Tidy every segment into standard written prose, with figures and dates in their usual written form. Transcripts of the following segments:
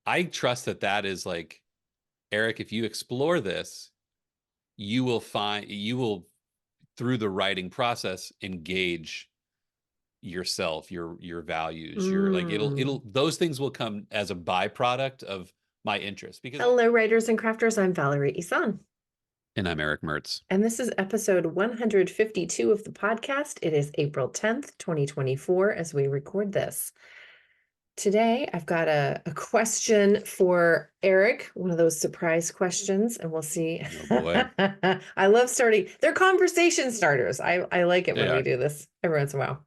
I trust that that is like, Eric, if you explore this, you will, through the writing process, engage yourself, your values, your like Mm. it'll those things will come as a byproduct of my interest because I Hello, writers and crafters. I'm Valerie Ihsan, and I'm Eric Mertz. and this is episode 152 of the podcast. It is April 10th, 2024, as we record this. Today, I've got a question for Eric, one of those surprise questions, and we'll see. Oh boy. I love starting, they're conversation starters. I like it They when we are. do this every once in a while.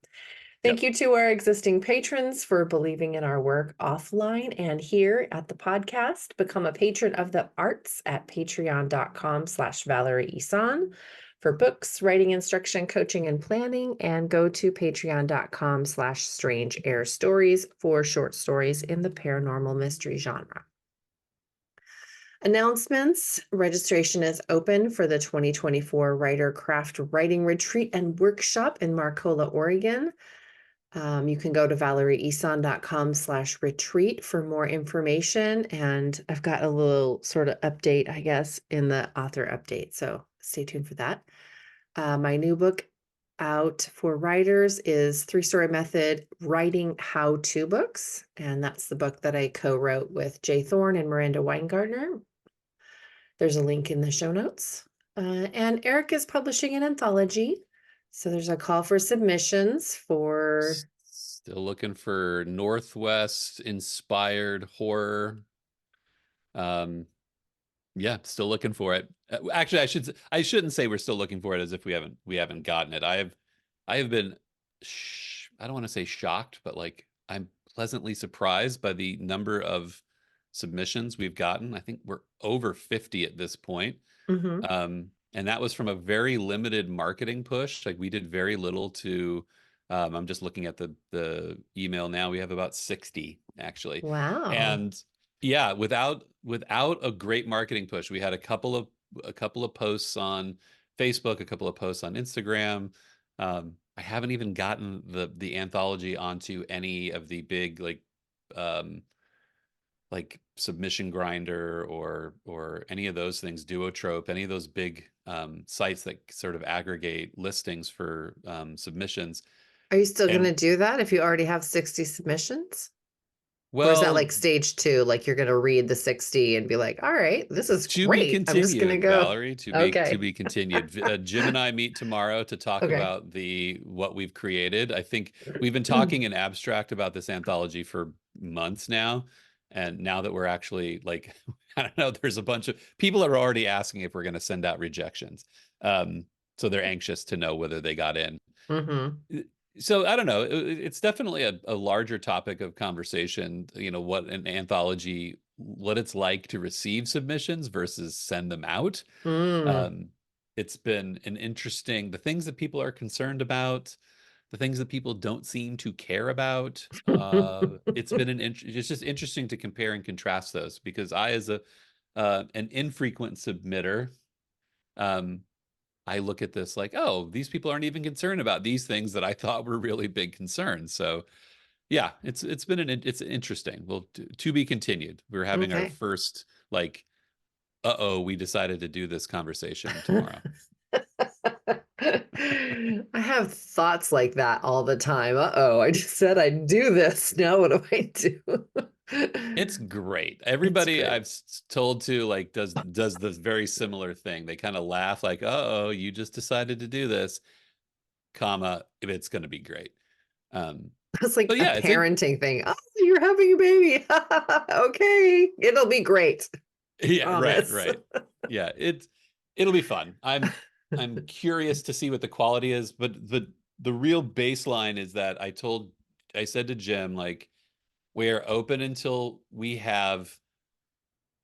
Thank Yep. you to our existing patrons for believing in our work offline and here at the podcast. Become a patron of the arts at patreon.com/Valerie Ihsan for books, writing instruction, coaching, and planning. And go to patreon.com/Strange Air Stories for short stories in the paranormal mystery genre. Announcements. Registration is open for the 2024 Writer Craft Writing Retreat and Workshop in Marcola, Oregon. You can go to valerieihsan.com/retreat for more information. And I've got a little sort of update, I guess, in the author update. So stay tuned for that. My new book out for writers is Three-Story Method Writing How-To Books. And that's the book that I co-wrote with Thorn and Miranda Weingartner. There's a link in the show notes. And Erick is publishing an anthology. So there's a call for submissions for Still looking for Northwest inspired horror. Um, yeah, still looking for it. Actually, I shouldn't say we're still looking for it as if we haven't gotten it. I have been I don't want to say shocked, but like I'm pleasantly surprised by the number of submissions we've gotten. I think we're over 50 at this point. Mhm. And that was from a very limited marketing push. Like we did very little to, I'm just looking at the email now. We have about 60 actually. Wow. And yeah, without a great marketing push, we had a couple of posts on Facebook, a couple of posts on Instagram. I haven't even gotten the anthology onto any of the big um, like Submission Grinder or any of those things, Duotrope, any of those big sites that sort of aggregate listings for submissions. Are you still going to And do that if you already have 60 submissions? Or is that well, like stage two? Like you're going to read the 60 and be like, all right, this is to be great. I'm just going to continued, go. Valerie, to Okay. be continued. Jim and I meet tomorrow to talk Okay. about the what we've created. I think we've been talking in abstract about this anthology for months now. And now that we're actually like, I don't know, there's a bunch of people are already asking if we're going to send out rejections. So they're anxious to know whether they got in. Hmm. So I don't know. It's definitely a larger topic of conversation, you know, what an anthology, what it's like to receive submissions versus send them out. Mm. Um, it's been an interesting, the things that people are concerned about, the things that people don't seem to care about. It's been it's just interesting to compare and contrast those because I, as a an infrequent submitter, um, I look at this like, oh, these people aren't even concerned about these things that I thought were really big concerns. So yeah, it's interesting. Well, to be continued. We're having our Okay. first like, uh-oh, we decided to do this conversation tomorrow. I have thoughts like that all the time. Uh-oh, I just said I'd do this. Now what do I do? It's great. It's Everybody great. I've told to like does this very similar thing. They kind of laugh like, "Uh-oh, you just decided to do this, comma, it's going to be great." Um, It's like but a yeah, it's in parenting thing. Oh, you're having a baby. Okay, it'll be great. yeah, right, Promise. right. Yeah, it'll be fun. I'm curious to see what the quality is, but the real baseline is that I said to Jim like we're open until we have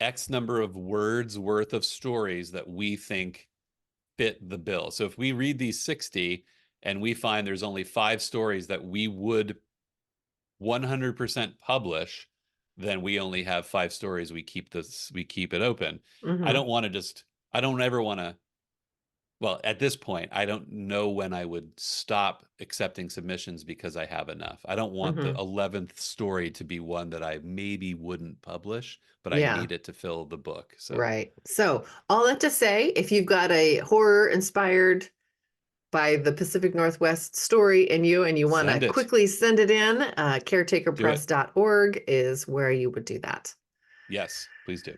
X number of words worth of stories that we think fit the bill. So if we read these 60 and we find there's only 5 stories that we would 100% publish, then we only have 5 stories. We keep it open. I Hmm. don't want to just, I don't ever want to, well, at this point, I don't know when I would stop accepting submissions because I have enough. I don't want the Hmm. 11th story to be one that I maybe wouldn't publish, but I Yeah. need it to fill the book. So Right. So, all that to say, if you've got a horror inspired by the Pacific Northwest story in you and you want to send it. quickly send it in, Do it. caretakerpress.org is where you would do that. Yes, please do.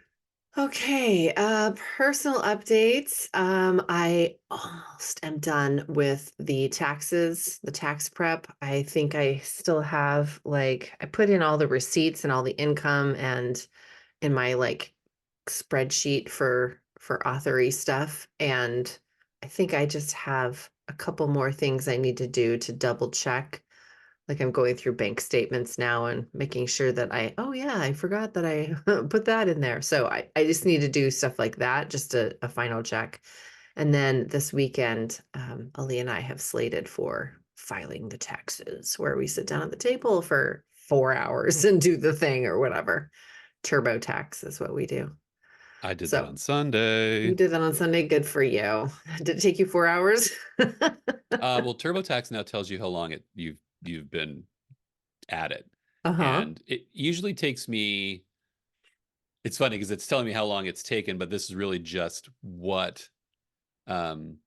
Okay, personal updates. I almost am done with the taxes, the tax prep. I think I still have like I put in all the receipts and all the income and in my like spreadsheet for authory stuff. And I think I just have a couple more things I need to do to double check. Like I'm going through bank statements now and making sure that oh yeah, I forgot that I put that in there. So I just need to do stuff like that, just a final check. And then this weekend, Ali and I have slated for filing the taxes, where we sit down at the table for 4 hours and do the thing or whatever. TurboTax is what we do. I did that So on you Sunday. did that on Sunday. Good for you. Did it take you 4 hours? Well, TurboTax now tells you how long you've been at it, Uh-huh. and it usually takes me. It's funny because it's telling me how long it's taken, but this is really just um,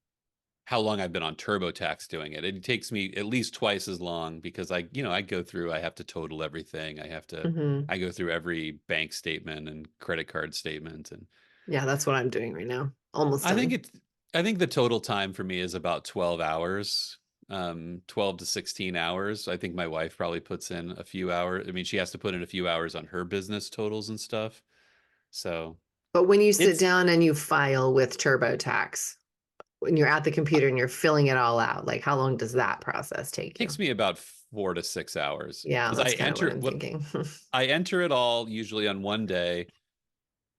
how long I've been on TurboTax doing it. It takes me at least twice as long because I go through, I have to total everything. Hmm. I go through every bank statement and credit card statement. And Yeah, that's what I'm doing right now. Almost I think done. it, I think the total time for me is about 12 hours, 12 to 16 hours. I think my wife probably puts in a few hours. I mean, she has to put in a few hours on her business totals and stuff. So But when you sit it's down and you file with TurboTax, when you're at the computer and you're filling it all out, like how long does that process take you? takes me about 4 to 6 hours Yeah, because that's kind of what I'm thinking. I enter it all usually on one day.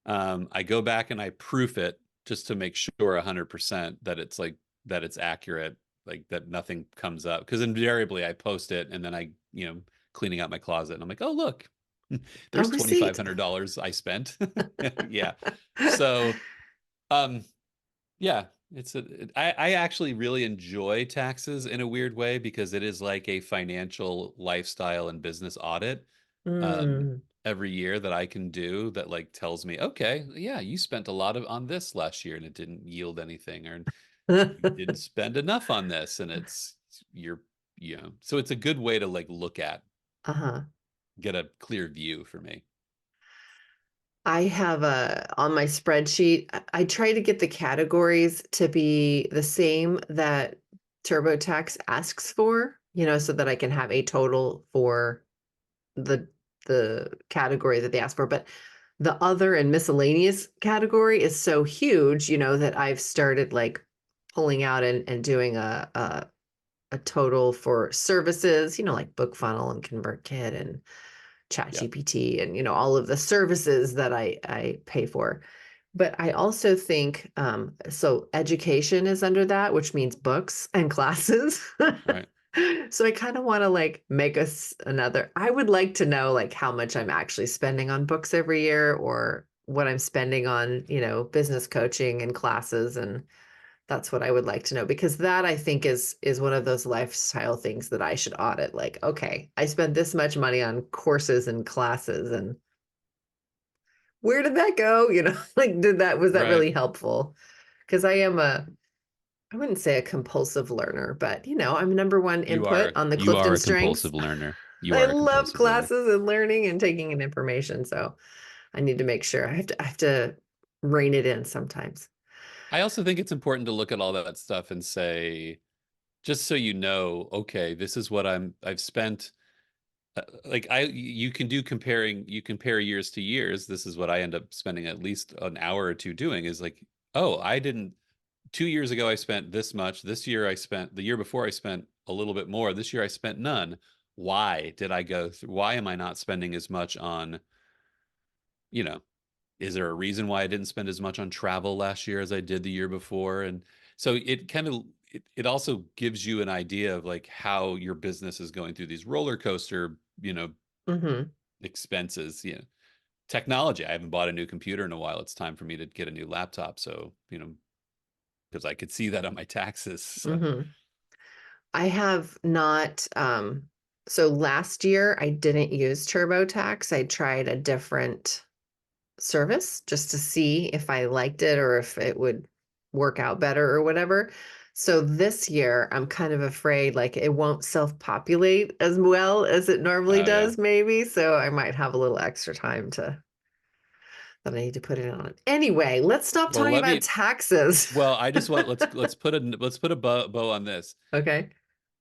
I go back and I proof it just to make sure 100% that it's that it's accurate, like that nothing comes up. Because invariably I post it and then cleaning out my closet and I'm like, oh look, Oh, there's receipt. $2,500 I spent. Yeah. So um yeah, I actually really enjoy taxes in a weird way because it is like a financial lifestyle and business audit Mm. every year that I can do that like tells me, okay, yeah, you spent a lot of on this last year and it didn't yield anything, or you didn't spend enough on this and you're so it's a good way to like look at, Uh-huh. get a clear view for me. I have a on my spreadsheet, I try to get the categories to be the same that TurboTax asks for, so that I can have a total for the the category that they ask for. But the other and miscellaneous category is so huge, that I've started like pulling out and doing a total for services, like BookFunnel and ConvertKit and Yeah, ChatGPT and all of the services that I pay for. But I also think so education is under that, which means books and classes. right. So I kind of want to like make us another. I would like to know like how much I'm actually spending on books every year or what I'm spending on, business coaching and classes, and that's what I would like to know, because that I think is one of those lifestyle things that I should audit. Like, okay, I spent this much money on courses and classes, and where did that go? Like was that Right. really helpful? Because I wouldn't say a compulsive learner, but I'm number one input on the You are Clifton a Strengths. compulsive learner. You I are a love compulsive learner. classes and learning and taking in information. So I need to make sure I have to rein it in sometimes. I also think it's important to look at all that stuff and say, just so you know, okay, this is what I've spent. Like you can do comparing, you compare years to years. This is what I end up spending at least an hour or two doing is like, oh, I didn't, 2 years ago I spent this much. This year I spent, the year before I spent a little bit more. This year I spent none. Why did I go through, why am I not spending as much on, you know, is there a reason why I didn't spend as much on travel last year as I did the year before? And so it kind of it also gives you an idea of like how your business is going through these roller coaster, Hmm. expenses. Technology. I haven't bought a new computer in a while. It's time for me to get a new laptop. So, because I could see that on my taxes. So, Hmm. I have not, so last year I didn't use TurboTax. I tried a different service just to see if I liked it or if it would work out better or whatever. So this year I'm kind of afraid like it won't self-populate as well as it normally oh yeah. does, maybe. So I might have a little extra time to that I need to put it on. Anyway, let's stop Well, talking let about me. taxes. Well, I just want let's put a bow on this. Okay.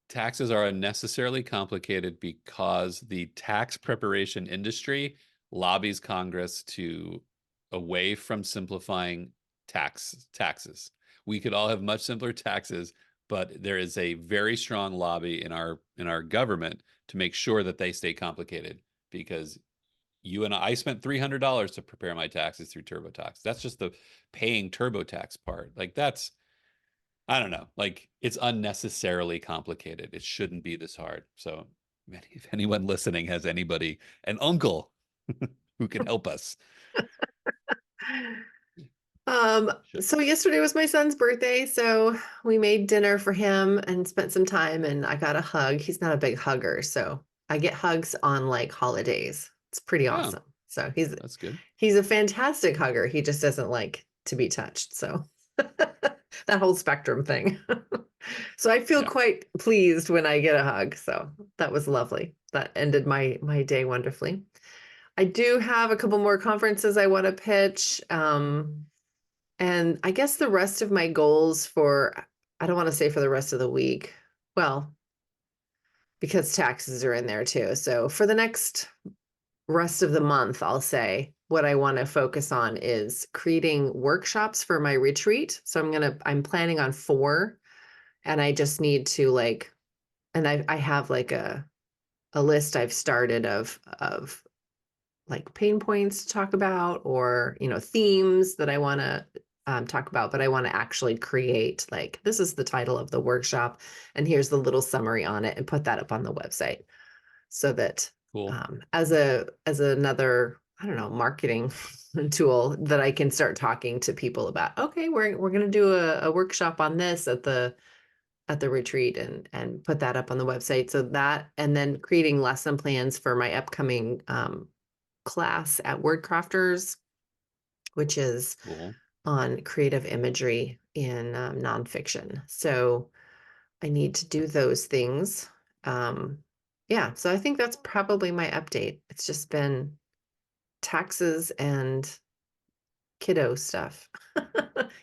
Taxes are unnecessarily complicated because the tax preparation industry lobbies Congress to away from simplifying taxes. We could all have much simpler taxes, but there is a very strong lobby in our government to make sure that they stay complicated because you and I spent $300 to prepare my taxes through TurboTax. That's just the paying TurboTax part. Like that's I don't know. Like it's unnecessarily complicated. It shouldn't be this hard. So if anyone listening has anybody, an uncle who can help us, should. So yesterday was my son's birthday, so we made dinner for him and spent some time and I got a hug. He's not a big hugger, so I get hugs on like holidays. It's pretty Oh, awesome. So that's good. he's a fantastic hugger. He just doesn't like to be touched. So that whole spectrum thing. So I feel Yeah. quite pleased when I get a hug. So that was lovely. That ended my day wonderfully. I do have a couple more conferences I want to pitch. And I guess the rest of my goals for, I don't want to say for the rest of the week. Well, because taxes are in there too. So for the next rest of the month, I'll say what I want to focus on is creating workshops for my retreat. So I'm planning on 4 and I just need to like, and I have like a list I've started of like pain points to talk about or themes that I want to talk about, but I want to actually create like this is the title of the workshop and here's the little summary on it and put that up on the website so that Cool. as another I don't know marketing tool that I can start talking to people about. Okay, we're going to do a workshop on this at the retreat and put that up on the website. So that and then creating lesson plans for my upcoming class at Wordcrafters, which is Cool. on creative imagery in nonfiction. So I need to do those things. Yeah, so I think that's probably my update. It's just been taxes and kiddo stuff.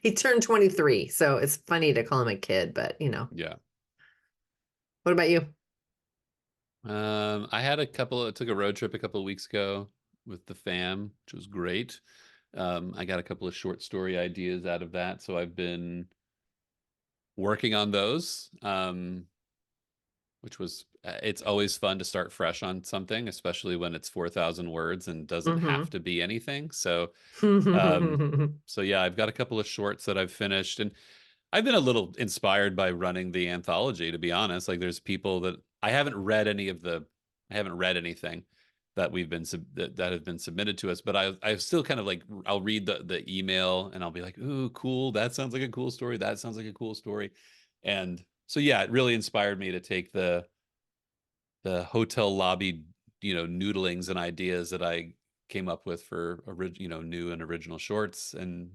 He turned 23, so it's funny to call him a kid, but Yeah. what about you? I had took a road trip a couple of weeks ago with the fam, which was great. I got a couple of short story ideas out of that. So I've been working on those. Which was it's always fun to start fresh on something, especially when it's 4,000 words and doesn't have Mm-hmm. to be anything. Um, so yeah, I've got a couple of shorts that I've finished, and I've been a little inspired by running the anthology, to be honest. Like there's people that I haven't read anything that that have been submitted to us, but I still kind of like I'll read the email and I'll be like, ooh, cool, that sounds like a cool story. That sounds like a cool story. And so yeah, it really inspired me to take the hotel lobby, noodlings and ideas that I came up with for new and original shorts and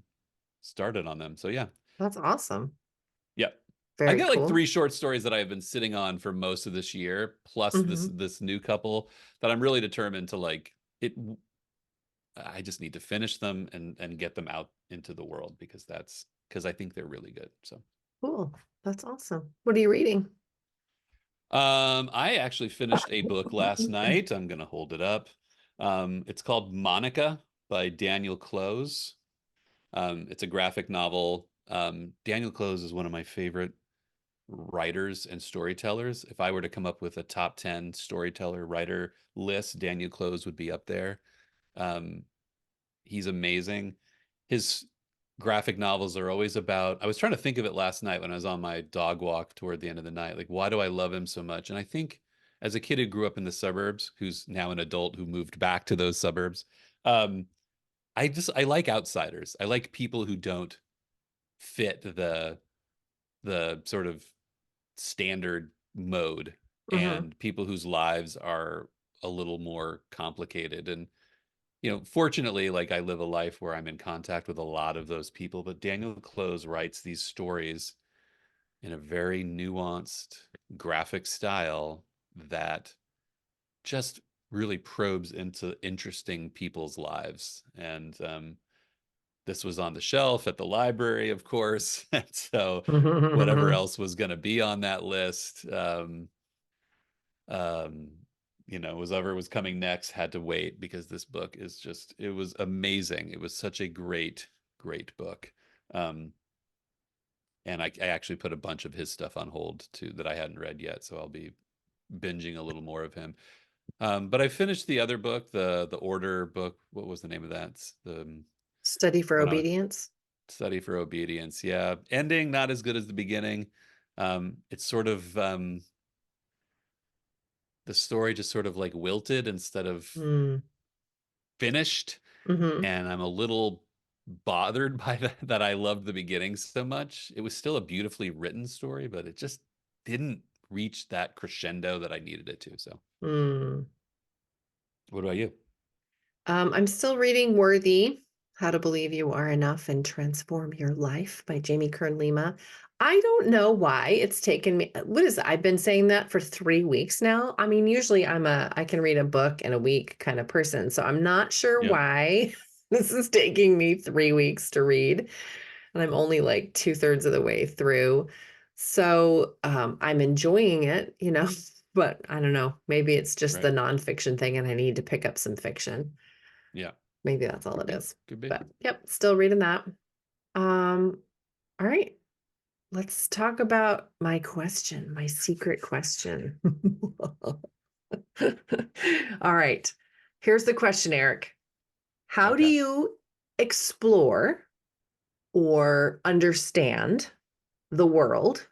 started on them. So yeah. That's awesome. Yeah. I've Very got like cool. 3 short stories that I've been sitting on for most of this year, plus Hmm. this new couple that I'm really determined to like it. I just need to finish them and get them out into the world because I think they're really good. So Cool. That's awesome. What are you reading? I actually finished a book last night. I'm gonna hold it up. It's called Monica by Daniel Close. It's a graphic novel. Daniel Close is one of my favorite writers and storytellers. If I were to come up with a top 10 storyteller writer list, Daniel Close would be up there. Um, he's amazing. His graphic novels are always about, I was trying to think of it last night when I was on my dog walk toward the end of the night. Like, why do I love him so much? And I think as a kid who grew up in the suburbs, who's now an adult who moved back to those suburbs, um, I like outsiders. I like people who don't fit the sort of standard mode, Hmm. and people whose lives are a little more complicated. And fortunately, like, I live a life where I'm in contact with a lot of those people, but Daniel Close writes these stories in a very nuanced graphic style that just really probes into interesting people's lives. And this was on the shelf at the library, of course. And so whatever else was going to be on that list, um, was ever was coming next had to wait, because this book is just, it was amazing. It was such a great, great book. Um, and I actually put a bunch of his stuff on hold too that I hadn't read yet. So I'll be binging a little more of him. But I finished the other book, the Order book. What was the name of that? It's the Study for one on Obedience. Study for Obedience. Yeah, ending not as good as the beginning. It's sort of the story just sort of like wilted instead of Mm. finished, Hmm. and I'm a little bothered by that I loved the beginning so much. It was still a beautifully written story, but it just didn't reach that crescendo that I needed it to. So, Mm. what about you? I'm still reading Worthy, How to Believe You Are Enough and Transform Your Life by Kern Lima. I don't know why it's taken me, what is it? I've been saying that for 3 weeks now. I mean, usually I can read a book in a week kind of person. So I'm not sure Yep. why this is taking me 3 weeks to read. And I'm only like 2/3 of the way through. So I'm enjoying it, but I don't know. Maybe it's just the Right. nonfiction thing and I need to pick up some fiction. Yeah. Maybe that's all Could it be. is. Could be. But yep, still reading that. Um, all right. Let's talk about my question, my secret question. All right. Here's the question, Eric. How do Okay. you explore or understand the world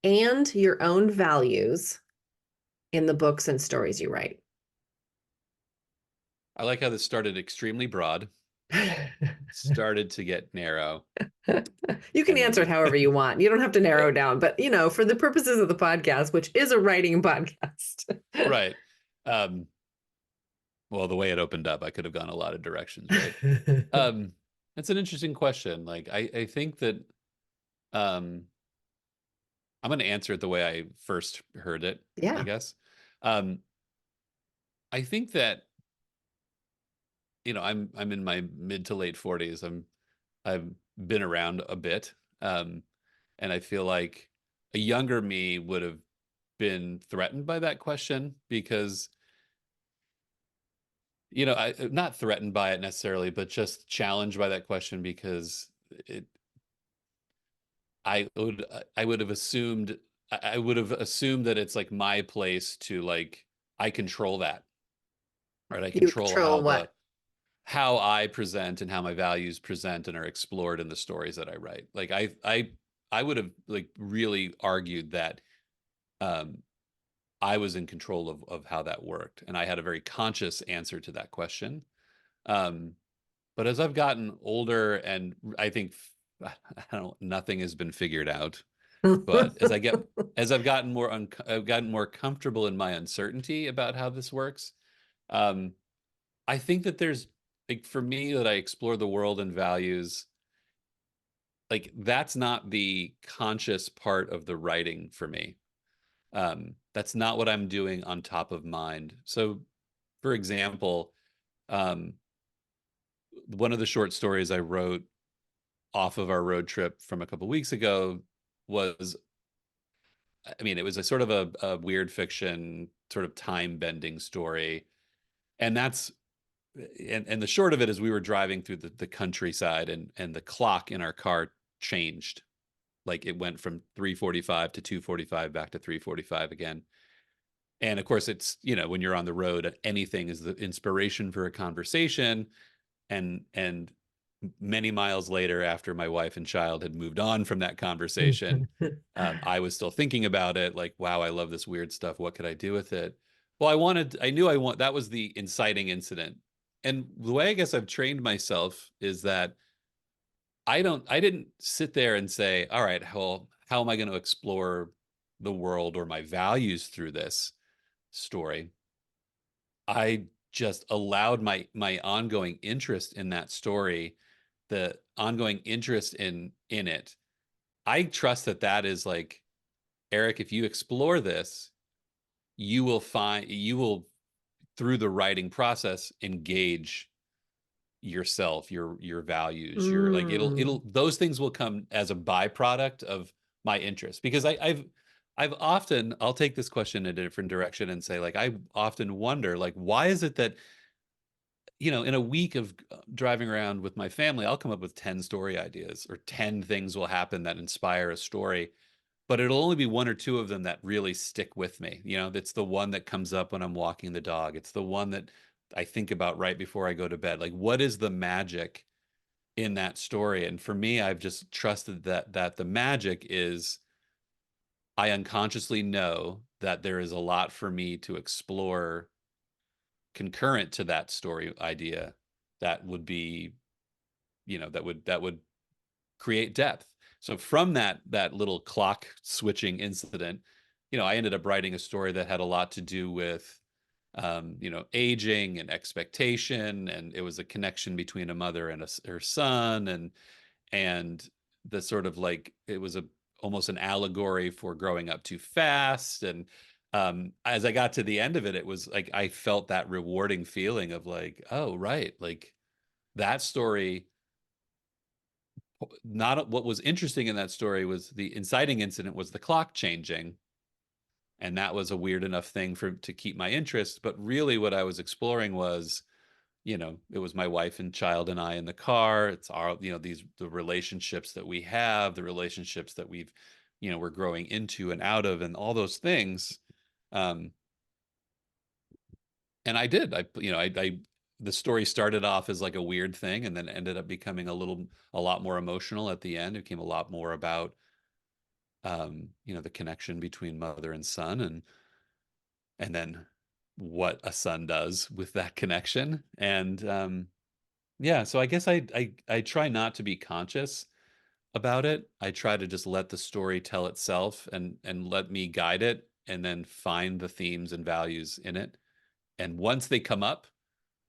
and your own values in the books and stories you write? I like how this started extremely broad, started to get narrow, You can and answer it then however you want. You don't have to narrow it down, but for the purposes of the podcast, which is a writing podcast. right. Um, well, the way it opened up, I could have gone a lot of directions, right? That's an interesting question. Like, I think that um, I'm going to answer it the way I first heard it, I Yeah. guess. Um, I think that I'm in my mid to late 40s. I've been around a bit, um, and I feel like a younger me would have been threatened by that question, because I not threatened by it necessarily, but just challenged by that question, because it I would have assumed I would have assumed that it's like my place to, like, I control that, right? I You control control what? how I present and how my values present and are explored in the stories that I write. Like, I would have, like, really argued that um I was in control of how that worked, and I had a very conscious answer to that question. Um but as I've gotten older, and I think I don't nothing has been figured out, but as I've gotten more comfortable in my uncertainty about how this works. um I think that there's, like, for me, that I explore the world and values, like, that's not the conscious part of the writing for me. That's not what I'm doing on top of mind. So, for example, um one of the short stories I wrote off of our road trip from a couple weeks ago was, I mean, it was a sort of a weird fiction, sort of time bending story. And that's, and the short of it is, we were driving through the countryside, and the clock in our car changed. Like, it went from 3:45 to 2:45 back to 3:45 again. And of course, it's, when you're on the road, anything is the inspiration for a conversation. And many miles later, after my wife and child had moved on from that conversation, I was still thinking about it, like, wow, I love this weird stuff. What could I do with it? Well, that was the inciting incident. And the way I guess I've trained myself is that I didn't sit there and say, all right, well, how am I going to explore the world or my values through this story? I just allowed my ongoing interest in that story, the ongoing interest in it. I trust that that is like, Erick, if you explore this, you will through the writing process engage yourself, your values, your like it'll Mm. those things will come as a byproduct of my interest. Because I've often, I'll take this question in a different direction and say, like, I often wonder, like, why is it that, in a week of driving around with my family, I'll come up with 10 story ideas, or 10 things will happen that inspire a story, but it'll only be one or two of them that really stick with me. That's the one that comes up when I'm walking the dog. It's the one that I think about right before I go to bed. Like, what is the magic in that story? And for me, I've just trusted that the magic is, I unconsciously know that there is a lot for me to explore concurrent to that story idea that would be, that would create depth. So from that little clock switching incident, I ended up writing a story that had a lot to do with, aging and expectation, and it was a connection between a mother and her son, and the sort of like, it was a almost an allegory for growing up too fast. And as I got to the end of it, it was like I felt that rewarding feeling of like, oh right, like that story, not what was interesting in that story was the inciting incident was the clock changing, and that was a weird enough thing for to keep my interest. But really what I was exploring was, it was my wife and child and I in the car. It's our, the relationships that we have, the relationships that we're growing into and out of, and all those things. um and I did, the story started off as like a weird thing, and then ended up becoming a lot more emotional at the end. It became a lot more about, the connection between mother and son, and then what a son does with that connection. And yeah, so I guess I try not to be conscious about it. I try to just let the story tell itself, and let me guide it, and then find the themes and values in it. And once they come up,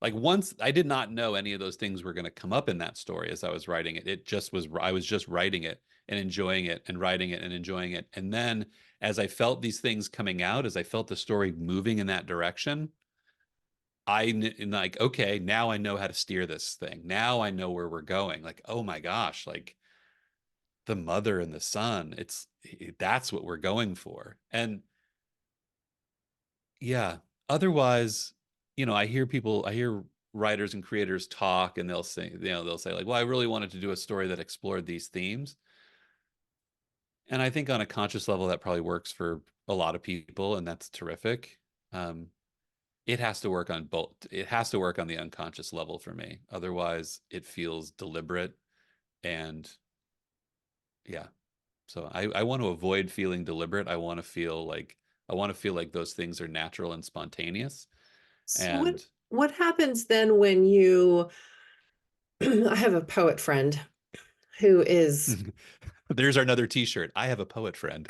like, once I did not know any of those things were going to come up in that story as I was writing it. It just was, I was just writing it and enjoying it, and writing it and enjoying it. And then as I felt these things coming out, as I felt the story moving in that direction, like, okay, now I know how to steer this thing. Now I know where we're going. Like, oh my gosh, like the mother and the son, that's what we're going for. And yeah, otherwise, I hear writers and creators talk, and they'll say like, well, I really wanted to do a story that explored these themes. And I think on a conscious level, that probably works for a lot of people, and that's terrific. Um, it has to work on both. It has to work on the unconscious level for me. Otherwise, it feels deliberate. And yeah, so I want to avoid feeling deliberate. I want to feel like those things are natural and spontaneous. So And what happens then when you I have a poet friend who is there's another t-shirt. I have a poet friend.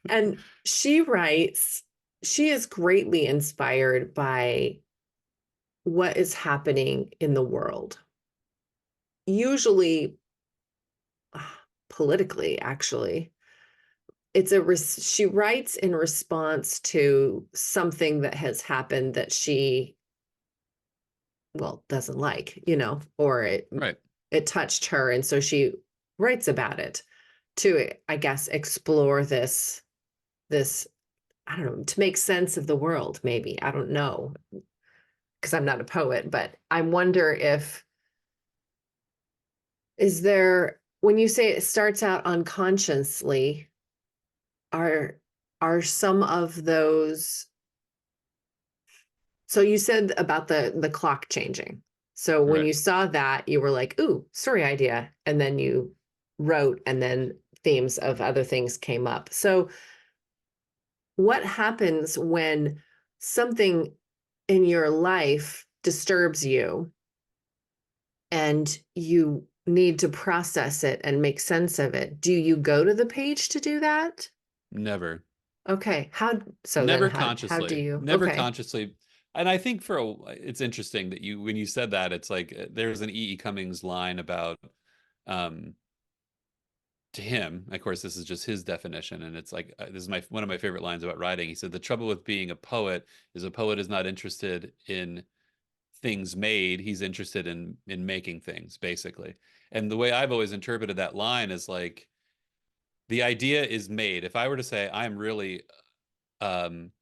and she writes, she is greatly inspired by what is happening in the world. Usually politically, actually. She writes in response to something that has happened that she, well, doesn't like, or Right. it touched her, and so she writes about it to, I guess, explore this I don't know, to make sense of the world, maybe. I don't know, because I'm not a poet, but I wonder if, is there, when you say it starts out unconsciously, are some of those, so you said about the clock changing. So when Right. you saw that, you were like, ooh, story idea. And then you wrote, and then themes of other things came up. So what happens when something in your life disturbs you and you need to process it and make sense of it, do you go to the page to do that? Never. Okay. So then Never how do consciously. you? Never Okay. consciously. And I think it's interesting that you when you said that, it's like there's an E. E. Cummings line about um to him, of course, this is just his definition, and it's like this is my one of my favorite lines about writing. He said, "The trouble with being a poet is a poet is not interested in things made; he's interested in making things, basically." And the way I've always interpreted that line is like the idea is made. If I were to say I'm really um,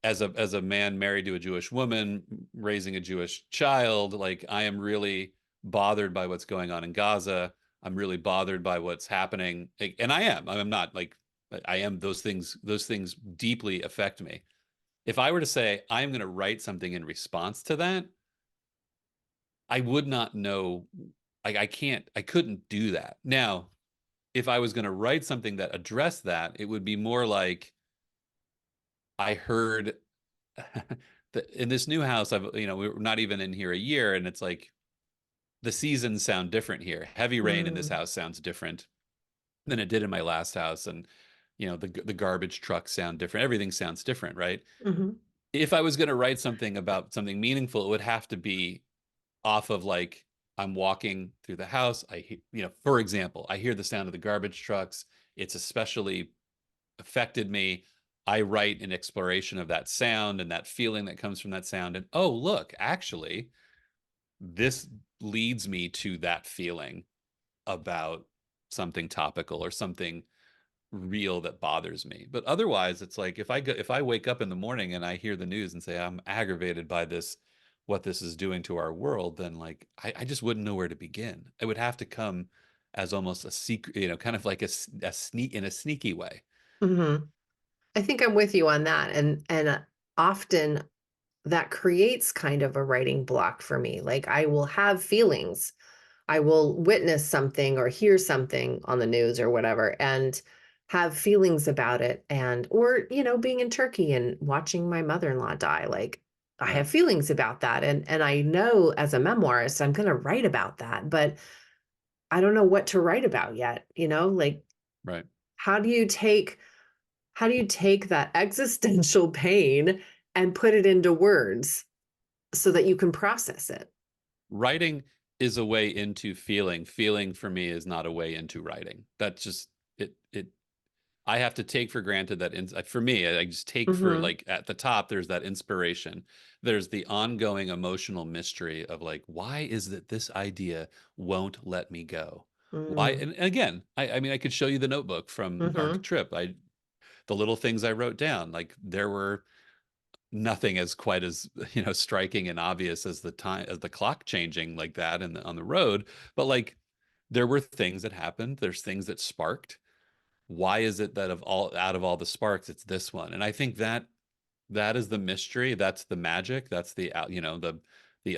as a man married to a Jewish woman, raising a Jewish child, like I am really bothered by what's going on in Gaza. I'm really bothered by what's happening, and I am. I'm not like I am. Those things. Those things deeply affect me. If I were to say I'm going to write something in response to that, I would not know. I can't. I couldn't do that. Now, if I was going to write something that addressed that, it would be more like I heard in this new house. We're not even in here a year, and it's like the seasons sound different here. Heavy rain in this Mm, house sounds different than it did in my last house, and the garbage trucks sound different. Everything sounds different, right? hmm If I was going to write something about something meaningful, it would have to be off of like I'm walking through the house. For example, I hear the sound of the garbage trucks. It's especially affected me. I write an exploration of that sound and that feeling that comes from that sound. And oh, look, actually, this leads me to that feeling about something topical or something real that bothers me. But otherwise, it's like if I wake up in the morning and I hear the news and say I'm aggravated by this, what this is doing to our world, then like I just wouldn't know where to begin. It would have to come as almost a secret, kind of like a sneak in a sneaky way. hmm I think I'm with you on that. And often that creates kind of a writing block for me. Like I will have feelings. I will witness something or hear something on the news or whatever and have feelings about it. And, or, being in Turkey and watching my mother-in-law die, like I Right, have feelings about that. And I know as a memoirist, I'm going to write about that, but I don't know what to write about yet, like right. how do you take how do you take that existential pain and put it into words so that you can process it? Writing is a way into feeling. Feeling for me is not a way into writing. That's just it I have to take for granted that for me, I just take for Mhm. like at the top, there's that inspiration. There's the ongoing emotional mystery of like, why is that this idea won't let me go? Why? Mm. And again, I mean, I could show you the notebook from our Mhm. trip. The little things I wrote down, like there were nothing as quite as striking and obvious as the clock changing like that and on the road, but like there were things that happened. There's things that sparked. Why is it that of all out of all the sparks it's this one? And I think that is the mystery, that's the magic, that's the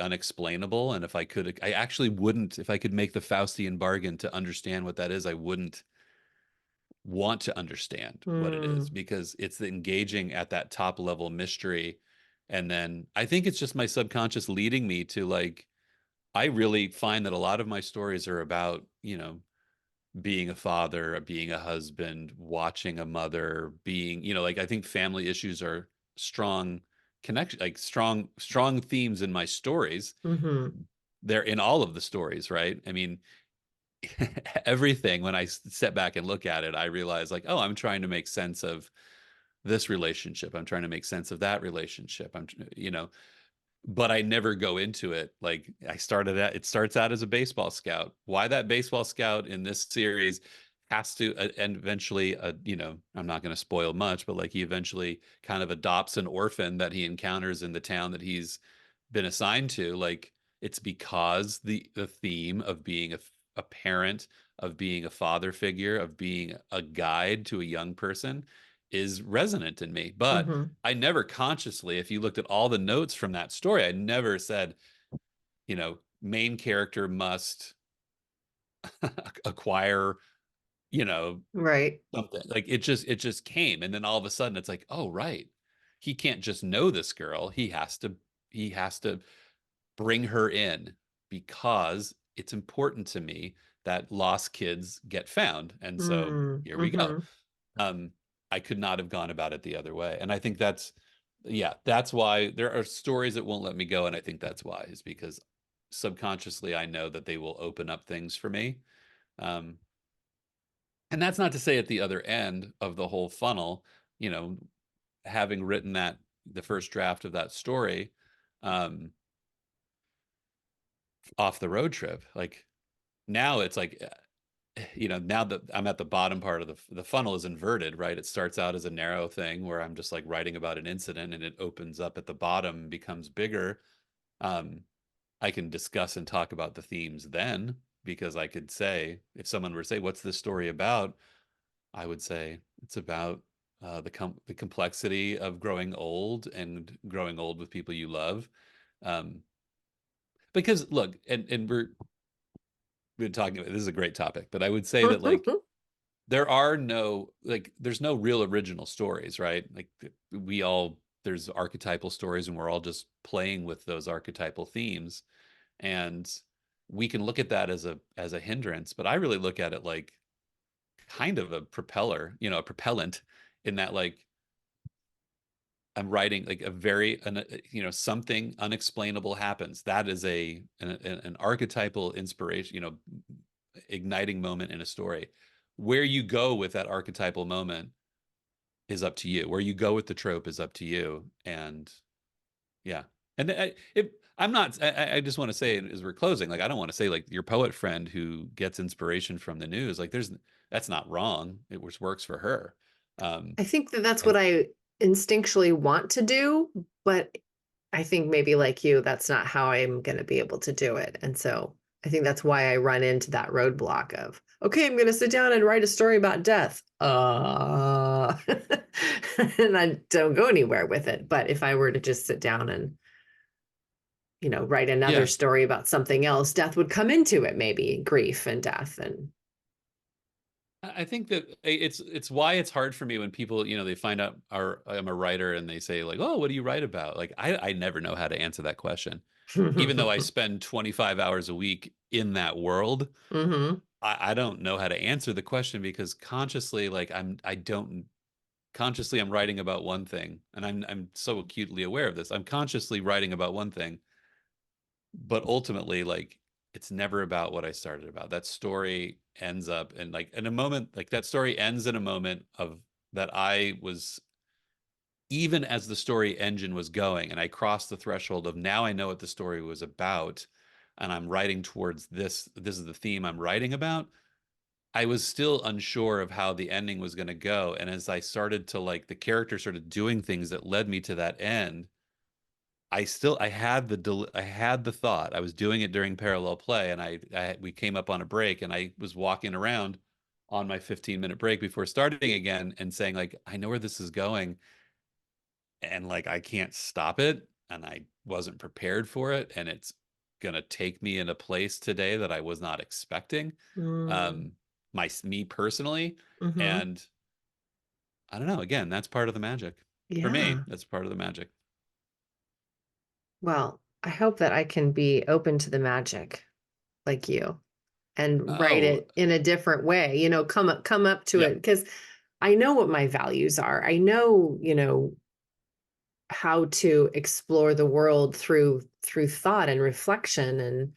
unexplainable. And if I could, I actually wouldn't, if I could make the Faustian bargain to understand what that is, I wouldn't want to understand what it is Mm. because it's the engaging at that top level mystery. And then I think it's just my subconscious leading me to like I really find that a lot of my stories are about being a father, being a husband, watching a mother, being, like I think family issues are strong connection, like strong themes in my stories. Mhm. They're in all of the stories, right? I mean, everything when I step back and look at it, I realize like, oh, I'm trying to make sense of this relationship. I'm trying to make sense of that relationship. But I never go into it like it starts out as a baseball scout. Why that baseball scout in this series has to and eventually I'm not going to spoil much, but like he eventually kind of adopts an orphan that he encounters in the town that he's been assigned to. Like it's because the theme of being a parent, of being a father figure, of being a guide to a young person is resonant in me. But Mhm. I never consciously, if you looked at all the notes from that story, I never said, main character must acquire, you know, Right. something. Like it just came. And then all of a sudden it's like, oh, right. He can't just know this girl. He has to bring her in because it's important to me that lost kids get found. And so here we go. Mm-hmm. um, I could not have gone about it the other way. And I think that's, yeah, that's why there are stories that won't let me go. And I think that's why, is because subconsciously I know that they will open up things for me. Um, and that's not to say at the other end of the whole funnel, you know, having written that, the first draft of that story, um, off the road trip, like now it's like, now that I'm at the bottom part of the funnel is inverted, right? It starts out as a narrow thing where I'm just like writing about an incident, and it opens up at the bottom and becomes bigger. Um, I can discuss and talk about the themes then, because I could say, if someone were to say, "What's this story about?" I would say it's about the complexity of growing old and growing old with people you love. Um, because look, and we're been talking about, this is a great topic, but I would say that, like, there are no, like, there's no real original stories, right? Like, we all, there's archetypal stories, and we're all just playing with those archetypal themes. And we can look at that as a hindrance, but I really look at it like kind of a propeller, a propellant, in that, like, I'm writing like a very, something unexplainable happens. That is an archetypal inspiration, igniting moment in a story. Where you go with that archetypal moment is up to you. Where you go with the trope is up to you. And yeah. And I'm not, I just want to say, as we're closing, like, I don't want to say, like, your poet friend who gets inspiration from the news, like, that's not wrong. It works for her. Um, I think that that's and what I instinctually want to do, but I think maybe like you, that's not how I'm going to be able to do it. And so I think that's why I run into that roadblock of, okay, I'm going to sit down and write a story about death. And I don't go anywhere with it. But if I were to just sit down and, write another yeah, story about something else, death would come into it, maybe grief and death. And I think that it's why it's hard for me when people, they find out I'm a writer, and they say, like, "Oh, what do you write about?" Like, I never know how to answer that question. Even though I spend 25 hours a week in that world, hmm I don't know how to answer the question, because consciously, like, I don't consciously, I'm writing about one thing, and I'm so acutely aware of this. I'm consciously writing about one thing, but ultimately, like, it's never about what I started about. That story ends up in, like, in a moment, like, that story ends in a moment of that I was, even as the story engine was going, and I crossed the threshold of, now I know what the story was about, and I'm writing towards this is the theme I'm writing about. I was still unsure of how the ending was going to go, and as I started to, like, the character started doing things that led me to that end, I had the thought. I was doing it during parallel play, and we came up on a break, and I was walking around on my 15-minute break before starting again, and saying, like, I know where this is going, and, like, I can't stop it, and I wasn't prepared for it, and it's gonna take me in a place today that I was not expecting, mm um me personally. hmm And I don't know, again, that's part of the magic. For me, Yeah. that's part of the magic. Well, I hope that I can be open to the magic like you and write Oh, it in a different way, come up to yeah, it because I know what my values are. I know, how to explore the world through thought and reflection and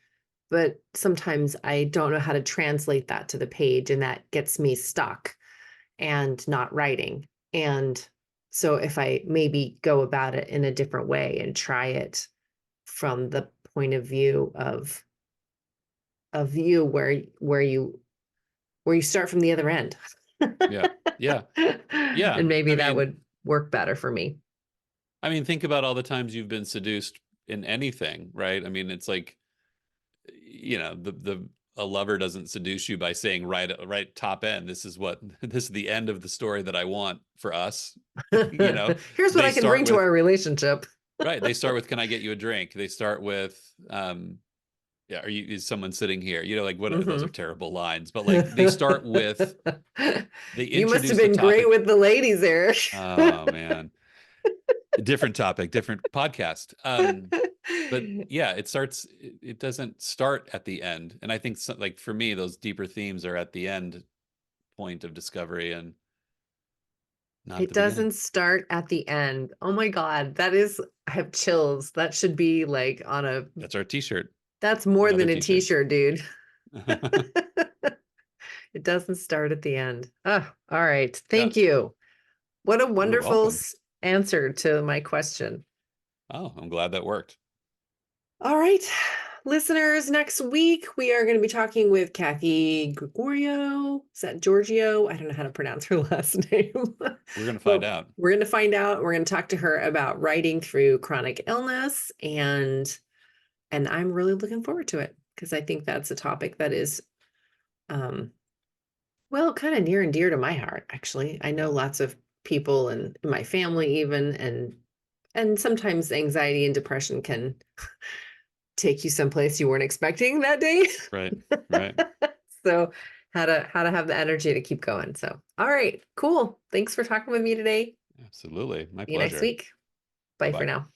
but sometimes I don't know how to translate that to the page and that gets me stuck and not writing. And so if I maybe go about it in a different way and try it from the point of view of you where you start from the other end. yeah, yeah, yeah. And maybe I that mean, would work better for me. think about all the times you've been seduced in anything, right? I mean, it's like, the a lover doesn't seduce you by saying, right top end, this is what this is the end of the story that I want for us. you know, Here's what they I can start bring to with our relationship. right. They start with, "Can I get you a drink?" They start with, yeah, is someone sitting here? Like, what? Those are Mhm. terrible lines, but, like, they start with, they You must have introduce the been great topic. with the ladies, Eric. Oh man. different topic, different podcast. But yeah, it doesn't start at the end. And I think like for me, those deeper themes are at the end point of discovery and not at It the beginning. doesn't start at the end. Oh my God, that is, I have chills. That should be like on a, That's our t-shirt. that's more Another than a t-shirt. t-shirt, dude. It doesn't start at the end. Oh, all right. Yeah, Thank you. What a you're wonderful welcome. answer to my question. Oh, I'm glad that worked. All right, listeners, next week we are going to be talking with Kathy Gregorio. Is that Giorgio? I don't know how to pronounce her last name. We're gonna find But out. we're going to find out. We're going to talk to her about writing through chronic illness, and I'm really looking forward to it because I think that's a topic that is well, kind of near and dear to my heart, actually. I know lots of people in my family even, and sometimes anxiety and depression can take you someplace you weren't expecting that day. Right, right. So how to have the energy to keep going. So, all right, cool. Thanks for talking with me today. Absolutely. My See you next pleasure. week. Bye for Bye-bye. now.